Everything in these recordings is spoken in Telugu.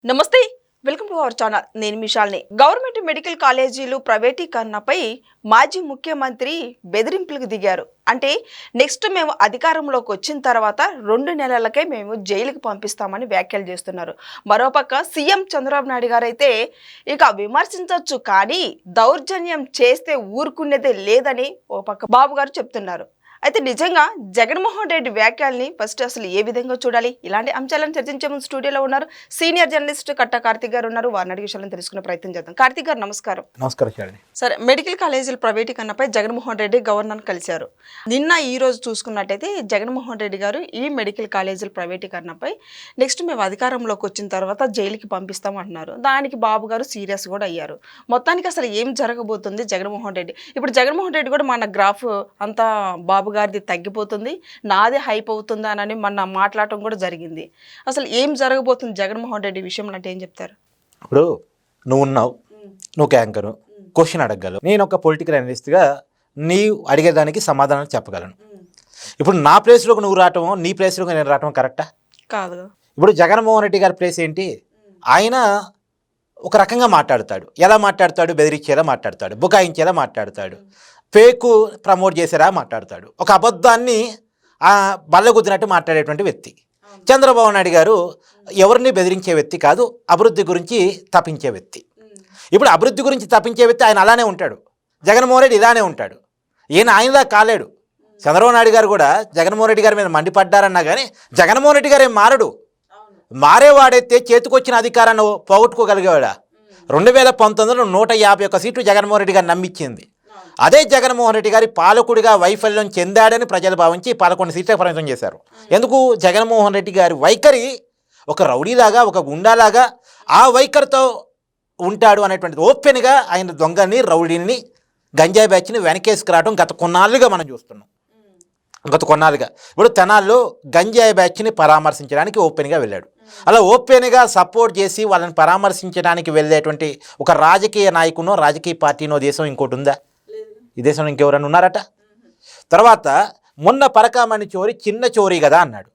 నమస్తే వెల్కమ్ టు అవర్ ఛానల్ నేను మిషాల్ని గవర్నమెంట్ మెడికల్ కాలేజీలు ప్రైవేటీకరణపై మాజీ ముఖ్యమంత్రి బెదిరింపులకు దిగారు. అంటే నెక్స్ట్ మేము అధికారంలోకి వచ్చిన తర్వాత 2 నెలలకే మేము జైలుకి పంపిస్తామని వ్యాఖ్యలు చేస్తున్నారు. మరోపక్క సీఎం చంద్రబాబు నాయుడు గారు అయితే ఇక విమర్శించవచ్చు కానీ దౌర్జన్యం చేస్తే ఊరుకునేదే లేదని ఓ పక్క బాబు గారు చెప్తున్నారు. అయితే నిజంగా జగన్మోహన్ రెడ్డి వ్యాఖ్యల్ని ఫస్ట్ అసలు ఏ విధంగా చూడాలి, ఇలాంటి అంశాలను చర్చించే ముందు స్టూడియోలో ఉన్నారు సీనియర్ జర్నలిస్ట్ కట్ట కార్తిక్ గారు ఉన్నారు. వారిని అడిగే విషయాలను తెలుసుకునే ప్రయత్నం చేద్దాం. కార్తిక్ గారు నమస్కారం. నమస్కారం. సరే, మెడికల్ కాలేజీల ప్రైవేటీకరణపై జగన్మోహన్ రెడ్డి గవర్నర్ కలిశారు. నిన్న ఈ రోజు చూసుకున్నట్టయితే జగన్మోహన్ రెడ్డి గారు ఈ మెడికల్ కాలేజీల ప్రైవేటీకరణపై నెక్స్ట్ మేము అధికారంలోకి వచ్చిన తర్వాత జైలుకి పంపిస్తాం అంటున్నారు. దానికి బాబు గారు సీరియస్ కూడా అయ్యారు. మొత్తానికి అసలు ఏం జరగబోతుంది జగన్మోహన్ రెడ్డి? ఇప్పుడు జగన్మోహన్ రెడ్డి కూడా మన గ్రాఫ్ అంతా బాబు గారిది తగ్గిపోతుంది, నాదే హైప్ అవుతుందా అని మొన్న మాట్లాడటం కూడా జరిగింది. అసలు ఏం జరగబోతుంది జగన్మోహన్ రెడ్డి విషయంలో అంటే ఏం చెప్తారు? ఇప్పుడు నువ్వు ఉన్నావు, నువ్వు యాంకరు, క్వశ్చన్ అడగగలవు. నేను ఒక పొలిటికల్ అనలిస్ట్గా నీవు అడిగేదానికి సమాధానాలు చెప్పగలను. ఇప్పుడు నా ప్లేస్లోకి నువ్వు రావటం, నీ ప్లేస్లోకి నేను రావటం కరెక్టా? కాదు. ఇప్పుడు జగన్మోహన్ రెడ్డి గారి ప్లేస్ ఏంటి? ఆయన ఒక రకంగా మాట్లాడతాడు. ఎలా మాట్లాడతాడు? బెదిరించేలా మాట్లాడతాడు, బుకాయించేలా మాట్లాడతాడు, ఫేకు ప్రమోట్ చేసేలా మాట్లాడతాడు, ఒక అబద్ధాన్ని బల్లగుద్దినట్టు మాట్లాడేటువంటి వ్యక్తి. చంద్రబాబు నాయుడు గారు ఎవరిని బెదిరించే వ్యక్తి కాదు, అభివృద్ధి గురించి తప్పించే వ్యక్తి. ఇప్పుడు అభివృద్ధి గురించి తప్పించే వ్యక్తి ఆయన అలానే ఉంటాడు, జగన్మోహన్ రెడ్డి ఇలానే ఉంటాడు. ఈయన ఆయనలా కాలేడు. చంద్రబాబు నాయుడు గారు కూడా జగన్మోహన్ రెడ్డి గారి మీద మండిపడ్డారన్నా కానీ జగన్మోహన్ రెడ్డి గారు ఏం మారడు. మారేవాడైతే చేతికొచ్చిన అధికారాన్ని పోగొట్టుకోగలిగేవాడా? 2019లో 151 సీట్లు జగన్మోహన్ రెడ్డి గారు నమ్మించింది. అదే జగన్మోహన్ రెడ్డి గారి పాలకుడిగా వైఫల్యం చెందాడని ప్రజలు భావించి 11 సీట్లకు పరిమితం చేశారు. ఎందుకు? జగన్మోహన్ రెడ్డి గారి వైఖరి ఒక రౌడీలాగా, ఒక గుండాలాగా ఆ వైఖరితో ఉంటాడు అనేటువంటిది ఓపెన్గా ఆయన దొంగని, రౌడీని, గంజాయి బ్యాచ్ని వెనకేసుకురావడం గత కొన్నాళ్ళుగా మనం చూస్తున్నాం. ఇప్పుడు తెనాల్లో గంజాయి బ్యాచ్ని పరామర్శించడానికి ఓపెన్గా వెళ్ళాడు. అలా ఓపెన్గా సపోర్ట్ చేసి వాళ్ళని పరామర్శించడానికి వెళ్ళేటువంటి ఒక రాజకీయ నాయకునో, రాజకీయ పార్టీనో దేశం ఇంకోటి ఉందా? ఈ దేశంలో ఇంకెవరైనా ఉన్నారట? తర్వాత మొన్న పరకామణి చోరీ చిన్న చోరీ కదా అన్నాడు.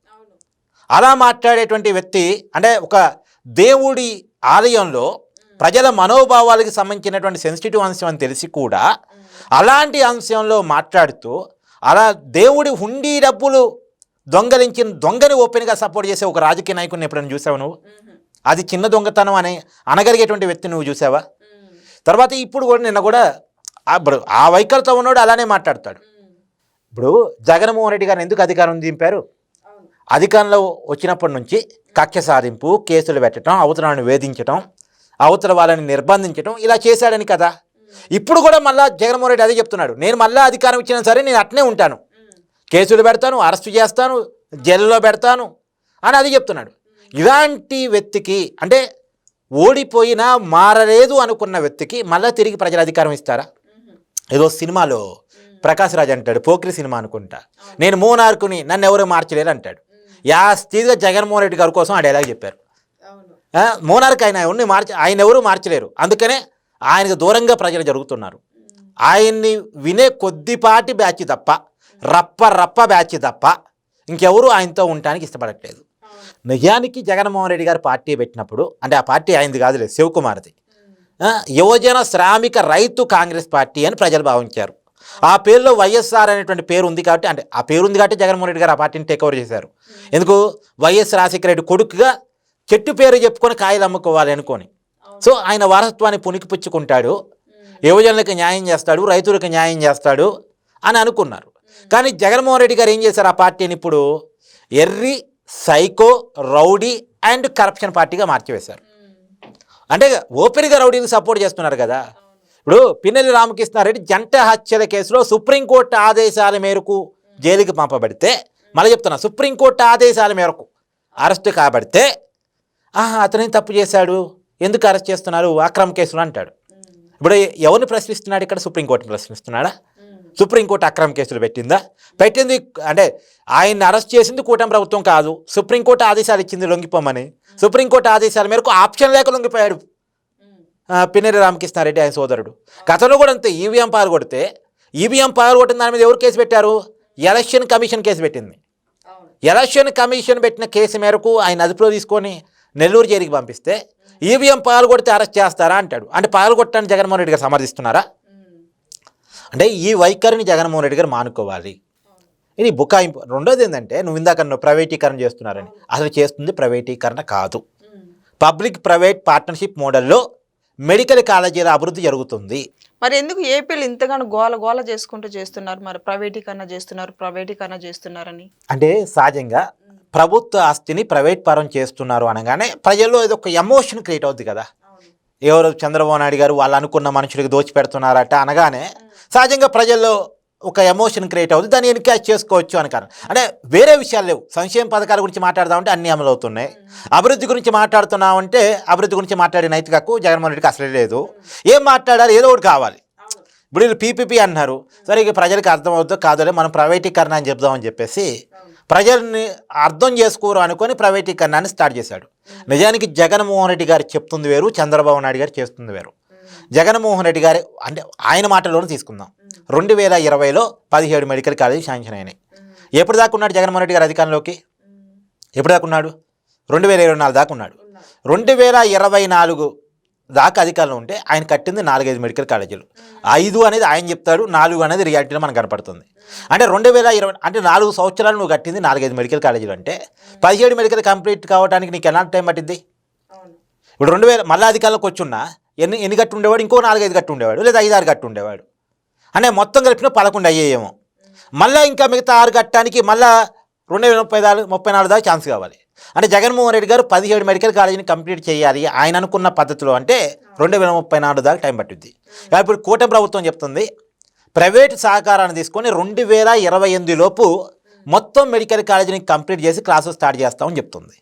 అలా మాట్లాడేటువంటి వ్యక్తి అంటే ఒక దేవుడి ఆలయంలో ప్రజల మనోభావాలకు సంబంధించినటువంటి సెన్సిటివ్ అంశం అని తెలిసి కూడా అలాంటి అంశంలో మాట్లాడుతూ అలా దేవుడి హుండీ డబ్బులు దొంగలించిన దొంగని ఓపెన్గా సపోర్ట్ చేసే ఒక రాజకీయ నాయకుడిని ఎప్పుడైనా చూసావు నువ్వు? అది చిన్న దొంగతనం అని అనగలిగేటువంటి వ్యక్తి నువ్వు చూసావా? తర్వాత ఇప్పుడు కూడా నిన్న కూడా ఆ వైఖరితో ఉన్నాడు అలానే మాట్లాడతాడు. ఇప్పుడు జగన్మోహన్ రెడ్డి గారిని ఎందుకు అధికారం దింపారు? అధికారంలో వచ్చినప్పటి నుంచి కక్ష సాధింపు, కేసులు పెట్టడం, అవతలను వేధించడం, అవతల వాళ్ళని నిర్బంధించడం ఇలా చేశాడని కదా. ఇప్పుడు కూడా మళ్ళీ జగన్మోహన్ రెడ్డి అదే చెప్తున్నాడు, నేను మళ్ళీ అధికారం ఇచ్చినా సరే నేను అట్నే ఉంటాను, కేసులు పెడతాను, అరెస్టు చేస్తాను, జైల్లో పెడతాను అని అది చెప్తున్నాడు. ఇలాంటి వ్యక్తికి అంటే ఓడిపోయినా మారలేదు అనుకున్న వ్యక్తికి మళ్ళీ తిరిగి ప్రజల అధికారం ఇస్తారా? ఏదో సినిమాలో ప్రకాష్ రాజ్ అంటాడు, పోక్రి సినిమా అనుకుంటా, నేను మోనార్కుని నన్ను ఎవరు మార్చలేరు అంటాడు. యాస్తిగా జగన్మోహన్ రెడ్డి గారి కోసం ఆ డైలాగ్ చెప్పారు. మోనార్క్ ఆయన ఎవరు మార్చలేరు, అందుకనే ఆయనకు దూరంగా ప్రజలు జరుగుతున్నారు. ఆయన్ని వినే కొద్దిపాటి బ్యాచ్ తప్ప, రప్ప బ్యాచ్ తప్ప ఇంకెవరు ఆయనతో ఉండటానికి ఇష్టపడట్లేదు. నిజానికి జగన్మోహన్ రెడ్డి గారు పార్టీ పెట్టినప్పుడు, అంటే ఆ పార్టీ ఆయనది కాదులేదు, శివకుమార్ది, యువజన శ్రామిక రైతు కాంగ్రెస్ పార్టీ అని ప్రజలు భావించారు. ఆ పేరులో వైఎస్ఆర్ అనేటువంటి పేరు ఉంది కాబట్టి, అంటే ఆ పేరు ఉంది కాబట్టి జగన్మోహన్ రెడ్డి గారు ఆ పార్టీని టేక్ ఓవర్ చేశారు. ఎందుకు? వైఎస్ రాజశేఖర రెడ్డి కొడుకుగా చెట్టు పేరు చెప్పుకొని కాయలు అమ్ముకోవాలి అనుకొని. సో ఆయన వారసత్వాన్ని పుణికిపుచ్చుకుంటాడు, యువజనులకు న్యాయం చేస్తాడు, రైతులకు న్యాయం చేస్తాడు అని అనుకున్నారు. కానీ జగన్మోహన్ రెడ్డి గారు ఏం చేశారు? ఆ పార్టీని ఇప్పుడు ఎర్రి, సైకో, రౌడీ అండ్ కరప్షన్ పార్టీగా మార్చివేశారు. అంటే ఓపెన్గా రౌడీని సపోర్ట్ చేస్తున్నారు కదా. ఇప్పుడు పిన్నెల్లి రామకృష్ణారెడ్డి జంట హత్యల కేసులో సుప్రీంకోర్టు ఆదేశాల మేరకు జైలుకి పంపబడితే, మళ్ళీ చెప్తున్నా, సుప్రీంకోర్టు ఆదేశాల మేరకు అరెస్టు కాబడితే అతనేం తప్పు చేశాడు, ఎందుకు అరెస్ట్ చేస్తున్నారు, అక్రమ కేసులు అంటాడు. ఇప్పుడు ఎవరిని ప్రశ్నిస్తున్నాడు ఇక్కడ? సుప్రీంకోర్టుని ప్రశ్నిస్తున్నాడా? సుప్రీంకోర్టు అక్రమ కేసులు పెట్టింది అంటే ఆయన్ని అరెస్ట్ చేసింది కూటమి ప్రభుత్వం కాదు, సుప్రీంకోర్టు ఆదేశాలు ఇచ్చింది లొంగిపోమని. సుప్రీంకోర్టు ఆదేశాల మేరకు ఆప్షన్ లేక లొంగిపోయాడు పిన్నెల్లి రామకృష్ణారెడ్డి ఆయన సోదరుడు. గతంలో కూడా అంతే, ఈవీఎం పగలగొట్టిన దాని మీద ఎవరు కేసు పెట్టారు? ఎలక్షన్ కమిషన్ కేసు పెట్టింది. ఎలక్షన్ కమిషన్ పెట్టిన కేసు మేరకు ఆయన అదుపులో తీసుకొని నెల్లూరు జైలుకి పంపిస్తే ఈవీఎం పాల్గొడితే అరెస్ట్ చేస్తారా అంటాడు. అంటే పాల్గొట్టని జగన్మోహన్ రెడ్డి గారు సమర్థిస్తున్నారా? అంటే ఈ వైఖరిని జగన్మోహన్ రెడ్డి గారు మానుకోవాలి. ఇది బుకాయింపు. రెండోది ఏంటంటే నువ్వు ఇందాక ప్రైవేటీకరణ చేస్తున్నారని, అసలు చేస్తుంది ప్రైవేటీకరణ కాదు. పబ్లిక్ ప్రైవేట్ పార్ట్నర్షిప్ మోడల్లో మెడికల్ కాలేజీల అభివృద్ధి జరుగుతుంది. మరి ఎందుకు ఏపీలు ఇంతగానో గోల గోల చేసుకుంటూ చేస్తున్నారు? మరి ప్రైవేటీకరణ చేస్తున్నారని అంటే సహజంగా ప్రభుత్వ ఆస్తిని ప్రైవేట్ పరం చేస్తున్నారు అనగానే ప్రజల్లో ఏదో ఒక ఎమోషన్ క్రియేట్ అవుద్ది కదా. ఎవరు చంద్రబాబు నాయుడు గారు వాళ్ళు అనుకున్న మనుషులకి దోచిపెడుతున్నారట అనగానే సహజంగా ప్రజల్లో ఒక ఎమోషన్ క్రియేట్ అవుతుంది. దాన్ని ఎన్కాష్ చేసుకోవచ్చు అని కారణం. అంటే వేరే విషయాలు లేవు. సంక్షేమ పథకాల గురించి మాట్లాడదామంటే అన్ని అమలు అవుతున్నాయి. అభివృద్ధి గురించి మాట్లాడుతున్నామంటే అభివృద్ధి గురించి మాట్లాడే నైతిక హక్కు జగన్మోహన్ రెడ్డికి అసలే లేదు. ఏం మాట్లాడాలి? ఏదో ఒకటి కావాలి. ఇప్పుడు వీళ్ళు పీపీపీ అన్నారు. సరే ఇక ప్రజలకు అర్థమవుతుందో కాదో మనం ప్రైవేటీకరణ అని చెప్దామని చెప్పేసి ప్రజల్ని అర్థం చేసుకోరు అనుకొని ప్రైవేటీకరణాన్ని స్టార్ట్ చేశాడు. నిజానికి జగన్మోహన్ రెడ్డి గారు చెప్తుంది వేరు, చంద్రబాబు నాయుడు గారు చేస్తుంది వేరు. జగన్మోహన్ రెడ్డి గారు అంటే ఆయన మాటలోనే తీసుకుందాం. 2020లో 17 మెడికల్ కాలేజీ శాంక్షన్ అయినాయి. ఎప్పుడు దాకా ఉన్నాడు జగన్మోహన్ రెడ్డి గారు అధికారంలోకి? ఎప్పుడు దాకా ఉన్నాడు? 2024 దాకా ఉన్నాడు. 2024 దాకా అధికారంలో ఉంటే ఆయన కట్టింది 4-5 మెడికల్ కాలేజీలు. 5 అనేది ఆయన చెప్తాడు, 4 అనేది రియాలిటీలో మనకు కనపడుతుంది. అంటే 2020 అంటే 4 సంవత్సరాలు నువ్వు కట్టింది 4-5 మెడికల్ కాలేజీలు అంటే 17 మెడికల్ కంప్లీట్ కావడానికి నీకు ఎలాంటి టైం పట్టింది? ఇప్పుడు 2000 మళ్ళీ అధికారంలోకి వచ్చున్నా ఎన్ని కట్టు ఉండేవాడు? ఇంకో 4-5 కట్టు ఉండేవాడు, లేదా 5-6 కట్టు ఉండేవాడు. అంటే మొత్తం కలిపిన 11 అయ్యేయేమో. మళ్ళీ ఇంకా మిగతా 6 కట్టడానికి మళ్ళీ 2034 దాకా ఛాన్స్ కావాలి. అంటే జగన్మోహన్ రెడ్డి గారు 17 మెడికల్ కాలేజీని కంప్లీట్ చేయాలి ఆయన అనుకున్న పద్ధతిలో అంటే 2034 దాకా టైం పట్టుద్ది. ఇప్పుడు కూటమి ప్రభుత్వం చెప్తుంది ప్రైవేటు సహకారాన్ని తీసుకొని 2028 లోపు మొత్తం మెడికల్ కాలేజీని కంప్లీట్ చేసి క్లాసులు స్టార్ట్ చేస్తామని చెప్తుంది.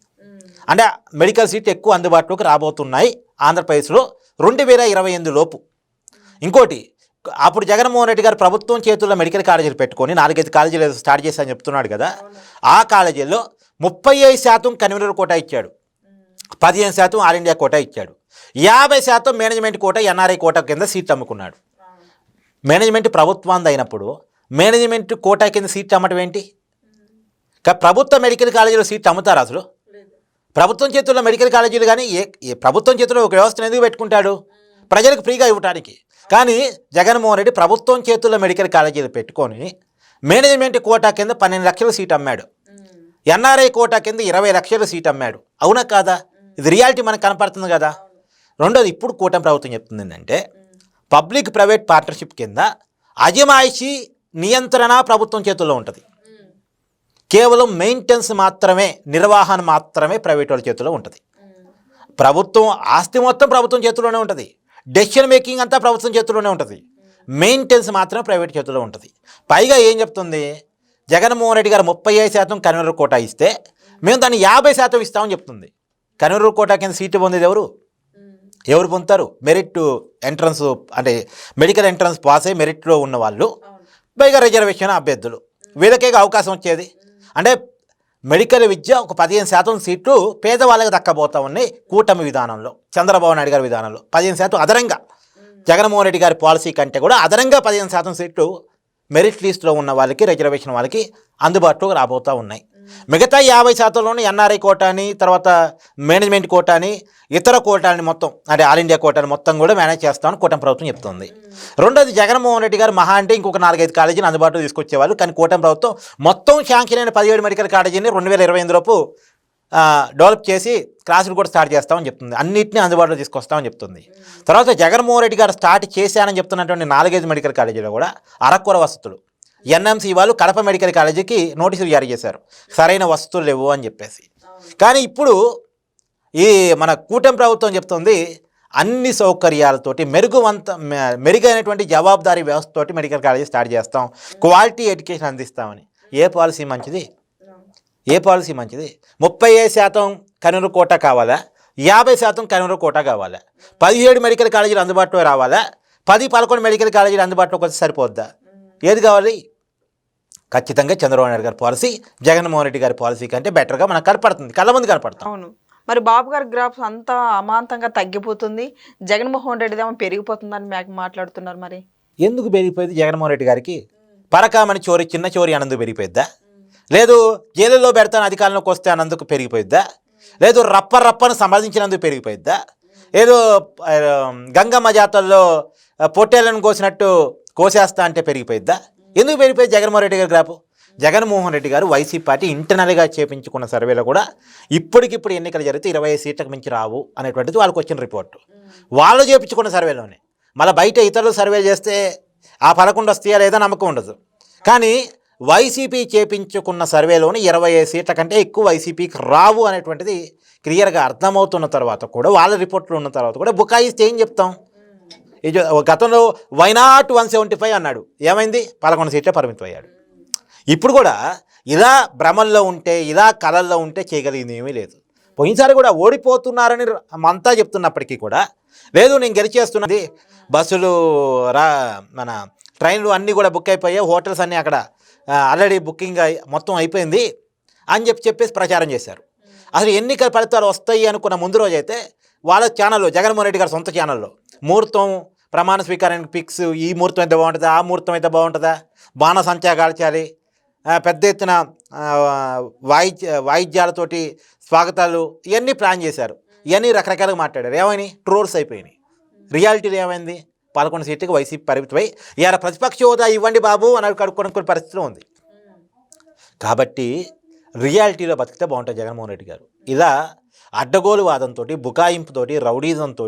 అంటే మెడికల్ సీట్ ఎక్కువ అందుబాటులోకి రాబోతున్నాయి ఆంధ్రప్రదేశ్లో 2028 లోపు. ఇంకోటి, అప్పుడు జగన్మోహన్ రెడ్డి గారు ప్రభుత్వం చేతుల్లో మెడికల్ కాలేజీలు పెట్టుకొని 4-5 కాలేజీలు స్టార్ట్ చేశారని చెప్తున్నాడు కదా. ఆ కాలేజీల్లో 35% కన్వీనర్ కోటా ఇచ్చాడు, 15% ఆల్ ఇండియా కోటా ఇచ్చాడు, 50% మేనేజ్మెంట్ కోటా ఎన్ఆర్ఐ కోటా కింద సీట్లు అమ్ముకున్నాడు. మేనేజ్మెంట్ ప్రభుత్వాన్ని అయినప్పుడు మేనేజ్మెంట్ కోటా కింద సీట్లు అమ్మటం ఏంటి? ప్రభుత్వ మెడికల్ కాలేజీలో సీట్లు అమ్ముతారు? అసలు ప్రభుత్వం చేతుల్లో మెడికల్ కాలేజీలు కానీ ప్రభుత్వం చేతుల్లో ఒక వ్యవస్థను ఎందుకు పెట్టుకుంటాడు? ప్రజలకు ఫ్రీగా ఇవ్వడానికి. కానీ జగన్మోహన్ రెడ్డి ప్రభుత్వం చేతుల్లో మెడికల్ కాలేజీలు పెట్టుకొని మేనేజ్మెంట్ కోటా కింద 12 లక్షల సీట్ అమ్మాడు, ఎన్ఆర్ఐ కోటా కింద 20 లక్షల సీట్ అమ్మాడు. అవునా కాదా? ఇది రియాలిటీ మనకు కనపడుతుంది కదా. రెండోది, ఇప్పుడు కూటమి ప్రభుత్వం చెప్తుంది ఏంటంటే పబ్లిక్ ప్రైవేట్ పార్ట్నర్షిప్ కింద అజమాయిషీ నియంత్రణ ప్రభుత్వం చేతుల్లో ఉంటుంది. కేవలం మెయింటెనెన్స్ మాత్రమే, నిర్వహణ మాత్రమే ప్రైవేట్ వాళ్ళ చేతిలో ఉంటుంది. ప్రభుత్వం ఆస్తి మొత్తం ప్రభుత్వం చేతిలోనే ఉంటుంది, డెసిషన్ మేకింగ్ అంతా ప్రభుత్వం చేతిలోనే ఉంటుంది, మెయింటెనెన్స్ మాత్రమే ప్రైవేట్ చేతిలో ఉంటుంది. పైగా ఏం చెప్తుంది జగన్మోహన్ రెడ్డి గారు 35% కన్వీనర్ కోటా ఇస్తే మేము దాన్ని 50% ఇస్తామని చెప్తుంది. కన్వీనర్ కోటా కింద సీటు పొందేది ఎవరు పొందుతారు? మెరిట్ ఎంట్రన్స్ అంటే మెడికల్ ఎంట్రన్స్ పాస్ అయ్యి మెరిట్లో ఉన్న వాళ్ళు, పైగా రిజర్వేషన్ అభ్యర్థులు, వీళ్ళకే అవకాశం వచ్చేది. అంటే మెడికల్ విద్య ఒక 15% సీట్లు పేదవాళ్ళకి దక్కబోతా ఉన్నాయి కూటమి విధానంలో, చంద్రబాబు నాయుడు గారి విధానంలో. 15% అదనంగా జగన్మోహన్ రెడ్డి గారి పాలసీ కంటే కూడా అదనంగా 15% సీట్లు మెరిట్ లిస్టులో ఉన్న వాళ్ళకి, రిజర్వేషన్ వాళ్ళకి అందుబాటులోకి రాబోతూ ఉన్నాయి. మిగతా 50%లోనే ఎన్ఆర్ఐ కోటాని, తర్వాత మేనేజ్మెంట్ కోటాని, ఇతర కోటాని మొత్తం అంటే ఆల్ ఇండియా కోటాని మొత్తం కూడా మేనేజ్ చేస్తామని కూటమి ప్రభుత్వం చెప్తుంది. రెండోది, జగన్మోహన్ రెడ్డి గారు మహా అంటే ఇంకొక 4-5 కాలేజీని అందుబాటులో తీసుకొచ్చేవాళ్ళు. కానీ కూటమి ప్రభుత్వం మొత్తం శాంక్షన్ అయిన 17 మెడికల్ కాలేజీని 2028 లోపు డెవలప్ చేసి క్లాసులు కూడా స్టార్ట్ చేస్తామని చెప్తుంది. అన్నింటినీ అందుబాటులో తీసుకొస్తామని చెప్తుంది. తర్వాత జగన్మోహన్ రెడ్డి గారు స్టార్ట్ చేశానని చెప్తున్నటువంటి 4-5 మెడికల్ కాలేజీలో కూడా అరకొర వసతులు. ఎన్ఎంసీ వాళ్ళు కడప మెడికల్ కాలేజీకి నోటీసులు జారీ చేశారు, సరైన వసతులు లేవు అని చెప్పేసి. కానీ ఇప్పుడు ఈ మన కూటమి ప్రభుత్వం చెప్తుంది అన్ని సౌకర్యాలతోటి మెరుగైనటువంటి జవాబుదారీ వ్యవస్థతోటి మెడికల్ కాలేజీ స్టార్ట్ చేస్తాం, క్వాలిటీ ఎడ్యుకేషన్ అందిస్తామని. ఏ పాలసీ మంచిది? 35% కన్వీనర్ కోటా కావాలా? 50% కన్వీనర్ కోటా కావాలా? 17 మెడికల్ కాలేజీలు అందుబాటులో రావాలా? 10-11 మెడికల్ కాలేజీలు అందుబాటులోకి వచ్చి సరిపోద్దా? ఏది కావాలి? ఖచ్చితంగా చంద్రబాబు నాయుడు గారి పాలసీ జగన్మోహన్ రెడ్డి గారి పాలసీ కంటే బెటర్గా మనకు కనపడుతుంది, కళ్ళ ముందు కనపడుతుంది. అవును. మరి బాబు గారి గ్రాఫ్స్ అంతా అమాంతంగా తగ్గిపోతుంది, జగన్మోహన్ రెడ్డిదేమో పెరిగిపోతుందని మాట్లాడుతున్నారు. మరి ఎందుకు పెరిగిపోయింది జగన్మోహన్ రెడ్డి గారికి? పరకామణి చోరీ, చిన్న చోరీ అన్నందుకు పెరిగిపోయిద్దా? లేదు జైలులో పెడతాను అధికారంలోకి వస్తే అన్నందుకు పెరిగిపోయిద్దా? లేదు రప్పను సంపాదించినందుకు పెరిగిపోయిద్దా? ఏదో గంగమ్మ జాతరలో పొట్టేళ్ళను కోసినట్టు కోసేస్తా అంటే పెరిగిపోయిద్దా? ఎందుకు పెరిగిపోయింది జగన్మోహన్ రెడ్డి గారి గ్రాపు? జగన్మోహన్ రెడ్డి గారు వైసీపీ పార్టీ ఇంటర్నల్గా చేపించుకున్న సర్వేలో కూడా ఇప్పటికిప్పుడు ఎన్నికలు జరిగితే 25 సీట్లకు మించి రావు అనేటువంటిది వాళ్ళకి వచ్చిన రిపోర్టు. వాళ్ళు చేపించుకున్న సర్వేలోనే. మళ్ళీ బయట ఇతరులు సర్వే చేస్తే ఆ 11 వస్తాయా లేదా నమ్మకం ఉండదు. కానీ వైసీపీ చేపించుకున్న సర్వేలోని 25 సీట్ల కంటే ఎక్కువ వైసీపీకి రావు అనేటువంటిది క్లియర్గా అర్థమవుతున్న తర్వాత కూడా, వాళ్ళ రిపోర్ట్లు ఉన్న తర్వాత కూడా బుకాయిస్తే ఏం చెప్తాం? గతంలో వైనాట్ 175 అన్నాడు, ఏమైంది? 11 సీట్లే పరిమితం అయ్యాడు. ఇప్పుడు కూడా ఇలా భ్రమల్లో ఉంటే, ఇలా కళల్లో ఉంటే చేయగలిగింది ఏమీ లేదు. పోయినసారి కూడా ఓడిపోతున్నారని అంతా చెప్తున్నప్పటికీ కూడా లేదు నేను గెలిచేస్తున్నది, బస్సులు మన ట్రైన్లు అన్నీ కూడా బుక్ అయిపోయాయి, హోటల్స్ అన్నీ అక్కడ ఆల్రెడీ బుకింగ్ మొత్తం అయిపోయింది అని చెప్పేసి ప్రచారం చేశారు. అసలు ఎన్నికల ఫలితాలు వస్తాయి అనుకున్న ముందు రోజు అయితే వాళ్ళ ఛానల్లో, జగన్మోహన్ రెడ్డి గారి సొంత ఛానల్లో ముహూర్తం ప్రమాణ స్వీకారానికి పిక్స్, ఈ ముహూర్తం అయితే బాగుంటుందా, ఆ ముహూర్తం అయితే బాగుంటుందా, బాణసంచా కాల్చాలి, పెద్ద ఎత్తున వాయిద్యాలతోటి స్వాగతాలు, ఇవన్నీ ప్లాన్ చేశారు. ఇవన్నీ రకరకాలుగా మాట్లాడారు. ఏమైనా ట్రోల్స్ అయిపోయినాయి. రియాలిటీలో ఏమైంది? 11 సీట్లకు వైసీపీ పరిమితమై ఇవాళ ప్రతిపక్ష హోదా ఇవ్వండి బాబు అని కడుక్కొనుక్కునే పరిస్థితిలో ఉంది. కాబట్టి రియాలిటీలో బతికితే బాగుంటుంది జగన్మోహన్ రెడ్డి గారు. ఇలా అడ్డగోలు వాదంతో, బుకాయింపుతోటి, రౌడీజంతో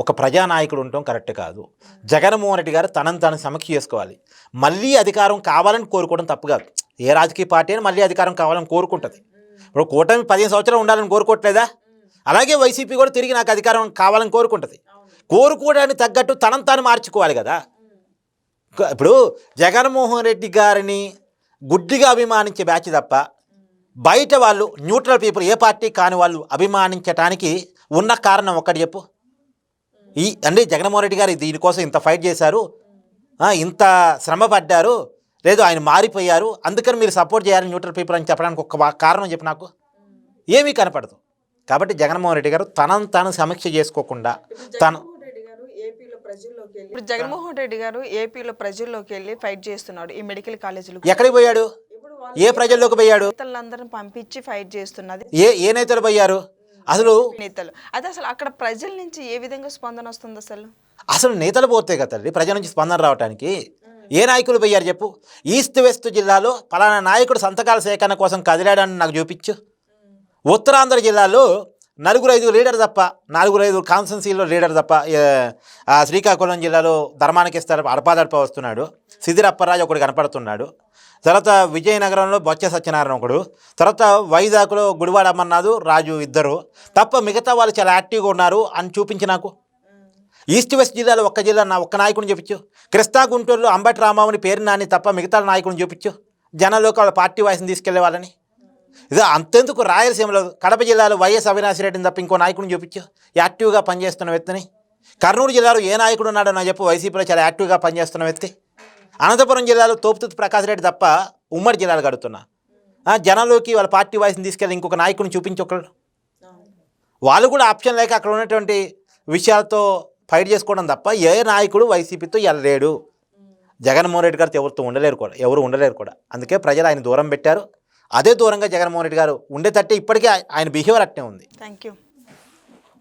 ఒక ప్రజానాయకుడు ఉండటం కరెక్ట్ కాదు. జగన్మోహన్ రెడ్డి గారు తనను తాను సమీక్ష చేసుకోవాలి. మళ్ళీ అధికారం కావాలని కోరుకోవడం తప్పు కాదు. ఏ రాజకీయ పార్టీ అయినా మళ్ళీ అధికారం కావాలని కోరుకుంటుంది. ఇప్పుడు కూటమి 15 సంవత్సరాలు ఉండాలని కోరుకోవట్లేదా? అలాగే వైసీపీ కూడా తిరిగి నాకు అధికారం కావాలని కోరుకుంటుంది. కోరుకోవడానికి తగ్గట్టు తనను తాను మార్చుకోవాలి కదా. ఇప్పుడు జగన్మోహన్ రెడ్డి గారిని గుడ్డిగా అభిమానించే బ్యాచ్ తప్ప బయట వాళ్ళు న్యూట్రల్ పీపుల్, ఏ పార్టీ కాని వాళ్ళు అభిమానించటానికి ఉన్న కారణం ఒక్కటి చెప్పు. అంటే జగన్మోహన్ రెడ్డి గారు దీనికోసం ఇంత ఫైట్ చేశారు, ఇంత శ్రమ పడ్డారు, లేదు ఆయన మారిపోయారు, అందుకని మీరు సపోర్ట్ చేయాలని న్యూట్రల్ పీపుల్ అని చెప్పడానికి ఒక కారణం చెప్పు నాకు. ఏమీ కనపడదు. కాబట్టి జగన్మోహన్ రెడ్డి గారు తనను తాను సమీక్ష చేసుకోకుండా ఇప్పుడు జగన్మోహన్ రెడ్డి గారు ఏపీలో ప్రజల్లోకి వెళ్ళి ఫైట్ చేస్తున్నాడు. ఈ మెడికల్ కాలేజీలు ఎక్కడికి పోయాడు? ఏ ప్రజల్లోకి పోయాడు? నేతలందరిని పంపించి ఫైట్ చేస్తున్నది. ఏ నేతలు పోయారు? అసలు నేతలు అదే అసలు అక్కడ ప్రజల నుంచి ఏ విధంగా స్పందన వస్తుంది? అసలు నేతలు పోతే కదండి ప్రజల నుంచి స్పందన రావడానికి. ఏ నాయకులు పోయారు చెప్పు? ఈస్ట్ వెస్ట్ జిల్లాలో పలానా నాయకుడు సంతకాల సేకరణ కోసం కదిలాడని నాకు చూపించు. ఉత్తరాంధ్ర జిల్లాలో 4-5 లీడర్ తప్ప, 4-5 కాన్స్టెన్సీలో లీడర్ తప్ప, శ్రీకాకుళం జిల్లాలో ధర్మానికి ఇస్తారు అడపాదడప వస్తున్నాడు, సిద్ధిరప్పరాజు ఒకడు కనపడుతున్నాడు, తర్వాత విజయనగరంలో బొచ్చ సత్యనారాయణ ఒకడు, తర్వాత వైజాగ్లో గుడివాడ అమర్నాథ్ రాజు ఇద్దరు తప్ప మిగతా వాళ్ళు చాలా యాక్టివ్గా ఉన్నారు అని చూపించి నాకు. ఈస్ట్ వెస్ట్ జిల్లాలో ఒక్క జిల్లా ఒక్క నాయకుడిని చూపించు. కృష్ణా గుంటూరులో అంబటి రామావుని పేరు నాని తప్ప మిగతా నాయకుడిని చూపించు, జనంలోకి వాళ్ళ పార్టీ వాయిస్ని తీసుకెళ్లే వాళ్ళని. ఇది అంతెందుకు రాయలసీమలో కడప జిల్లాలో వైఎస్ అవినాష్ రెడ్డిని తప్ప ఇంకో నాయకుడిని చూపించు యాక్టివ్గా పనిచేస్తున్న వ్యక్తిని. కర్నూలు జిల్లాలో ఏ నాయకుడు ఉన్నాడో నా చెప్పు వైసీపీలో చాలా యాక్టివ్గా పనిచేస్తున్న వ్యక్తి. అనంతపురం జిల్లాలో తోపుతుత్తి ప్రకాష్ రెడ్డి తప్ప ఉమ్మడి జిల్లాలు గడుతున్నా జనంలోకి వాళ్ళ పార్టీ వాయిస్ని తీసుకెళ్ళి ఇంకొక నాయకుడిని చూపించొకళ్ళు. వాళ్ళు కూడా ఆప్షన్ లేక అక్కడ ఉన్నటువంటి విషయాలతో ఫైట్ చేసుకోవడం తప్ప ఏ నాయకుడు వైసీపీతో వెళ్ళలేడు. జగన్మోహన్ రెడ్డి గారితో ఎవరు ఉండలేరు కూడా. అందుకే ప్రజలు ఆయన దూరం పెట్టారు. అదే దూరంగా జగన్మోహన్ రెడ్డి గారు ఉండేటట్టే ఇప్పటికీ ఆయన బిహేవియర్ అట్నే ఉంది. Thank you.